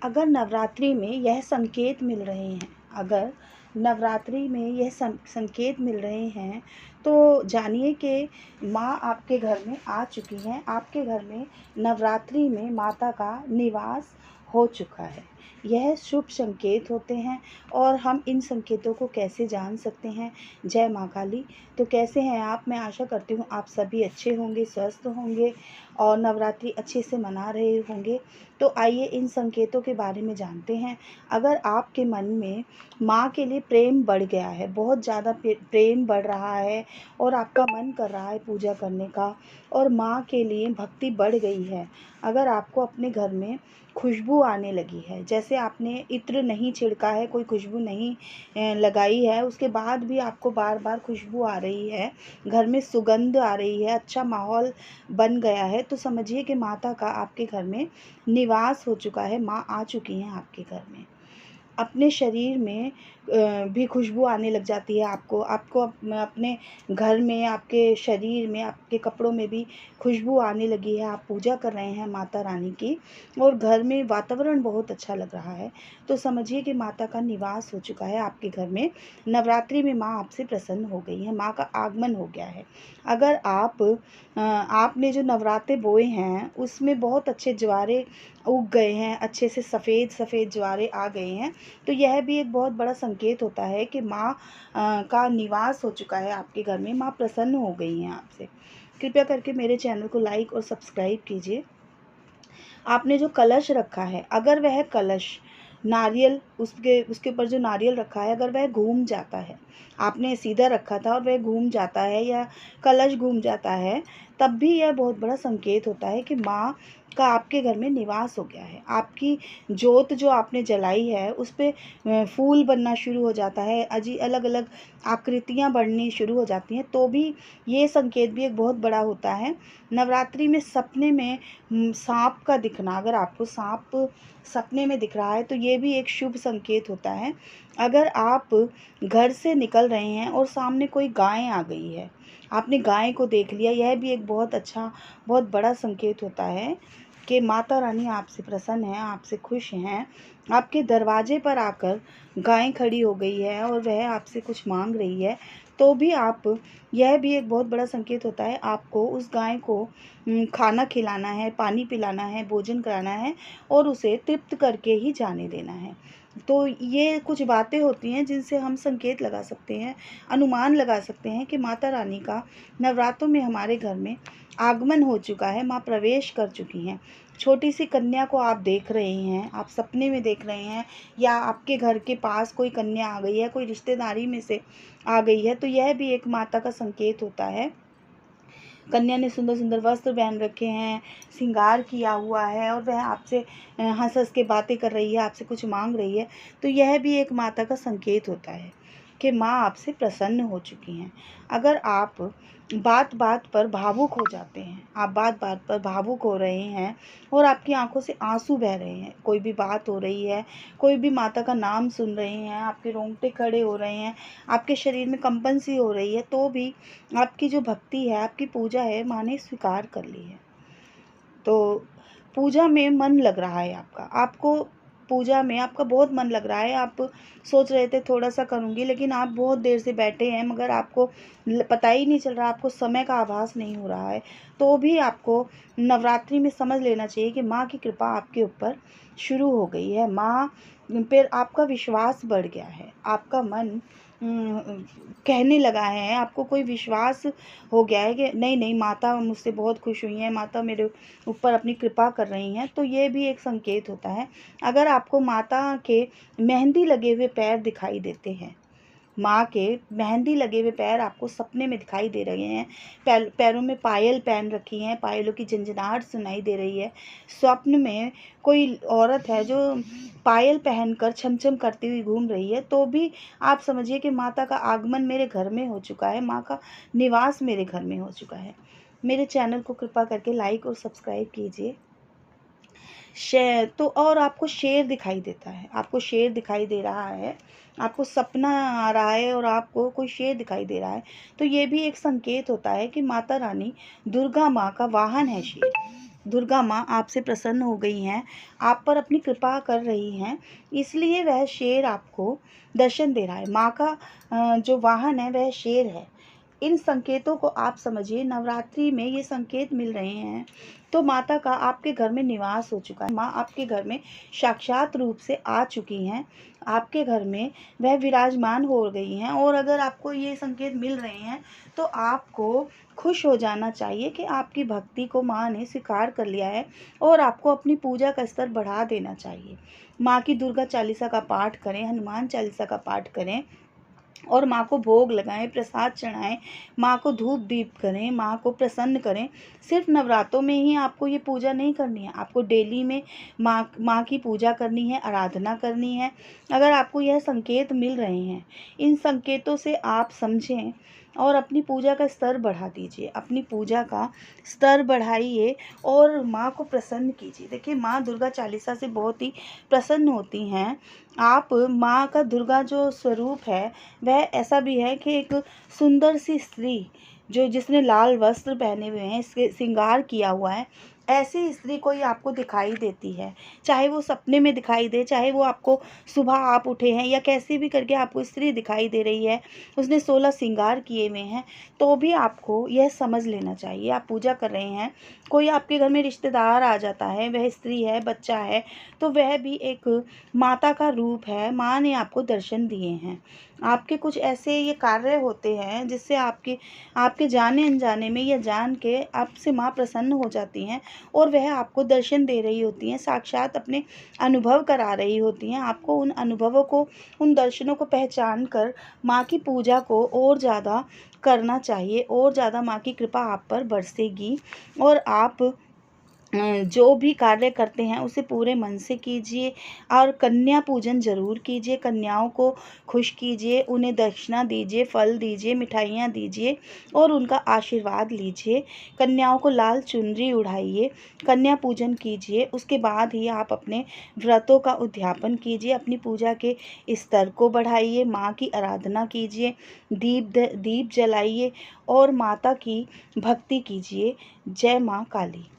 अगर नवरात्रि में यह संकेत मिल रहे हैं अगर नवरात्रि में यह संकेत मिल रहे हैं तो जानिए कि माँ आपके घर में आ चुकी हैं। आपके घर में नवरात्रि में माता का निवास हो चुका है। यह शुभ संकेत होते हैं। और हम इन संकेतों को कैसे जान सकते हैं? जय माँ काली। तो कैसे हैं आप? मैं आशा करती हूँ आप सभी अच्छे होंगे, स्वस्थ होंगे और नवरात्रि अच्छे से मना रहे होंगे। तो आइए इन संकेतों के बारे में जानते हैं। अगर आपके मन में माँ के लिए प्रेम बढ़ गया है, बहुत ज़्यादा प्रेम बढ़ रहा है और आपका मन कर रहा है पूजा करने का और माँ के लिए भक्ति बढ़ गई है, अगर आपको अपने घर में खुशबू आने लगी है, जैसे आपने इत्र नहीं छिड़का है, कोई खुशबू नहीं लगाई है, उसके बाद भी आपको बार बार खुशबू आ रही है, घर में सुगंध आ रही है, अच्छा माहौल बन गया है, तो समझिए कि माता का आपके घर में निवास हो चुका है। माँ आ चुकी हैं आपके घर में। अपने शरीर में भी खुशबू आने लग जाती है आपको अपने घर में, आपके शरीर में, आपके कपड़ों में भी खुशबू आने लगी है। आप पूजा कर रहे हैं माता रानी की और घर में वातावरण बहुत अच्छा लग रहा है, तो समझिए कि माता का निवास हो चुका है आपके घर में। नवरात्रि में माँ आपसे प्रसन्न हो गई है, माँ का आगमन हो गया है। अगर आपने जो नवरात्रे बोए हैं उसमें बहुत अच्छे ज्वारे उग गए हैं, अच्छे से सफ़ेद सफ़ेद ज्वारे आ गए हैं, तो यह भी एक बहुत बड़ा संकेत होता है कि माँ का निवास हो चुका है आपके घर में, माँ प्रसन्न हो गई हैं आपसे। कृपया करके मेरे चैनल को लाइक और सब्सक्राइब कीजिए। आपने जो कलश रखा है, अगर वह कलश नारियल उसके ऊपर जो नारियल रखा है अगर वह घूम जाता है, आपने सीधा रखा था और वह घूम जाता है या कलश घूम जाता है, तब भी यह बहुत बड़ा संकेत होता है कि माँ का आपके घर में निवास हो गया है। आपकी जोत जो आपने जलाई है उस पे फूल बनना शुरू हो जाता है, अलग अलग आकृतियाँ बढ़नी शुरू हो जाती हैं, तो भी ये संकेत भी एक बहुत बड़ा होता है। नवरात्रि में सपने में सांप का दिखना, अगर आपको सांप सपने में दिख रहा है तो ये भी एक शुभ संकेत होता है। अगर आप घर से निकल रहे हैं और सामने कोई गाय आ गई है, आपने गाय को देख लिया, यह भी एक बहुत अच्छा, बहुत बड़ा संकेत होता है कि माता रानी आपसे प्रसन्न है, आपसे खुश हैं। आपके दरवाजे पर आकर गाय खड़ी हो गई है और वह आपसे कुछ मांग रही है, तो भी यह भी एक बहुत बड़ा संकेत होता है, आपको उस गाय को खाना खिलाना है, पानी पिलाना है, भोजन कराना है और उसे तृप्त करके ही जाने देना है। तो ये कुछ बातें होती हैं जिनसे हम संकेत लगा सकते हैं, अनुमान लगा सकते हैं कि माता रानी का नवरात्रों में हमारे घर में आगमन हो चुका है, माँ प्रवेश कर चुकी हैं। छोटी सी कन्या को आप देख रहे हैं, आप सपने में देख रहे हैं, या आपके घर के पास कोई कन्या आ गई है, कोई रिश्तेदारी में से आ गई है, तो यह भी एक माता का संकेत होता है। कन्या ने सुंदर सुंदर वस्त्र पहन रखे हैं, श्रृंगार किया हुआ है और वह आपसे हंस हंस के बातें कर रही है, आपसे कुछ मांग रही है, तो यह भी एक माता का संकेत होता है कि माँ आपसे प्रसन्न हो चुकी हैं। अगर आप बात बात पर भावुक हो जाते हैं, आप बात बात पर भावुक हो रहे हैं और आपकी आंखों से आंसू बह रहे हैं, कोई भी बात हो रही है, कोई भी माता का नाम सुन रहे हैं, आपके रोंगटे खड़े हो रहे हैं, आपके शरीर में कंपन सी हो रही है, तो भी आपकी जो भक्ति है, आपकी पूजा है, माँ ने स्वीकार कर ली है। तो पूजा में मन लग रहा है आपको पूजा में आपका बहुत मन लग रहा है, आप सोच रहे थे थोड़ा सा करूँगी, लेकिन आप बहुत देर से बैठे हैं मगर आपको पता ही नहीं चल रहा, आपको समय का आभास नहीं हो रहा है, तो भी आपको नवरात्रि में समझ लेना चाहिए कि माँ की कृपा आपके ऊपर शुरू हो गई है। माँ पर आपका विश्वास बढ़ गया है, आपका मन कहने लगा है, आपको कोई विश्वास हो गया है कि नहीं नहीं, माता मुझसे बहुत खुश हुई हैं, माता मेरे ऊपर अपनी कृपा कर रही हैं, तो ये भी एक संकेत होता है। अगर आपको माता के मेहंदी लगे हुए पैर दिखाई देते हैं, माँ के मेहंदी लगे हुए पैर आपको सपने में दिखाई दे रहे हैं, पैरों में पायल पहन रखी हैं, पायलों की झंझनाहट सुनाई दे रही है, स्वप्न में कोई औरत है जो पायल पहनकर छम छम करती हुई घूम रही है, तो भी आप समझिए कि माता का आगमन मेरे घर में हो चुका है, माँ का निवास मेरे घर में हो चुका है। मेरे चैनल को कृपा करके लाइक और सब्सक्राइब कीजिए। शेर तो, और आपको शेर दिखाई देता है, आपको शेर दिखाई दे रहा है, आपको सपना आ रहा है और आपको कोई शेर दिखाई दे रहा है, तो ये भी एक संकेत होता है कि माता रानी दुर्गा माँ का वाहन है शेर। दुर्गा माँ आपसे प्रसन्न हो गई हैं, आप पर अपनी कृपा कर रही हैं, इसलिए वह शेर आपको दर्शन दे रहा है। माँ का जो वाहन है वह शेर है। इन संकेतों को आप समझिए, नवरात्रि में ये संकेत मिल रहे हैं तो माता का आपके घर में निवास हो चुका है। माँ आपके घर में साक्षात रूप से आ चुकी हैं, आपके घर में वह विराजमान हो गई हैं। और अगर आपको ये संकेत मिल रहे हैं तो आपको खुश हो जाना चाहिए कि आपकी भक्ति को माँ ने स्वीकार कर लिया है और आपको अपनी पूजा का स्तर बढ़ा देना चाहिए। माँ की दुर्गा चालीसा का पाठ करें, हनुमान चालीसा का पाठ करें और माँ को भोग लगाएं, प्रसाद चढ़ाएं, माँ को धूप दीप करें, माँ को प्रसन्न करें। सिर्फ नवरात्रों में ही आपको ये पूजा नहीं करनी है, आपको डेली में माँ की पूजा करनी है, आराधना करनी है। अगर आपको यह संकेत मिल रहे हैं, इन संकेतों से आप समझें और अपनी पूजा का स्तर बढ़ा दीजिए, अपनी पूजा का स्तर बढ़ाइए और माँ को प्रसन्न कीजिए। देखिए, माँ दुर्गा चालीसा से बहुत ही प्रसन्न होती हैं। आप माँ का दुर्गा जो स्वरूप है वह ऐसा भी है कि एक सुंदर सी स्त्री जिसने लाल वस्त्र पहने हुए हैं, इसके श्रृंगार किया हुआ है, ऐसी स्त्री कोई आपको दिखाई देती है। चाहे वो सपने में दिखाई दे, चाहे वो आपको सुबह आप उठे हैं या कैसे भी करके आपको स्त्री दिखाई दे रही है, उसने 16 श्रृंगार किए हुए हैं, तो भी आपको यह समझ लेना चाहिए। आप पूजा कर रहे हैं, कोई आपके घर में रिश्तेदार आ जाता है, वह स्त्री है, बच्चा है, तो वह भी एक माता का रूप है। माँ ने आपको दर्शन दिए हैं। आपके कुछ ऐसे ये कार्य होते हैं जिससे आपके जाने अनजाने में या जान के आपसे माँ प्रसन्न हो जाती हैं और वह आपको दर्शन दे रही होती हैं, साक्षात अपने अनुभव करा रही होती हैं। आपको उन अनुभवों को, उन दर्शनों को पहचान कर माँ की पूजा को और ज़्यादा करना चाहिए, और ज़्यादा माँ की कृपा आप पर बरसेगी और आप जो भी कार्य करते हैं उसे पूरे मन से कीजिए। और कन्या पूजन ज़रूर कीजिए, कन्याओं को खुश कीजिए, उन्हें दक्षिणा दीजिए, फल दीजिए, मिठाइयाँ दीजिए और उनका आशीर्वाद लीजिए। कन्याओं को लाल चुनरी उड़ाइए, कन्या पूजन कीजिए। उसके बाद ही आप अपने व्रतों का उद्यापन कीजिए, अपनी पूजा के स्तर को बढ़ाइए, माँ की आराधना कीजिए, दीप जलाइए और माता की भक्ति कीजिए। जय माँ काली।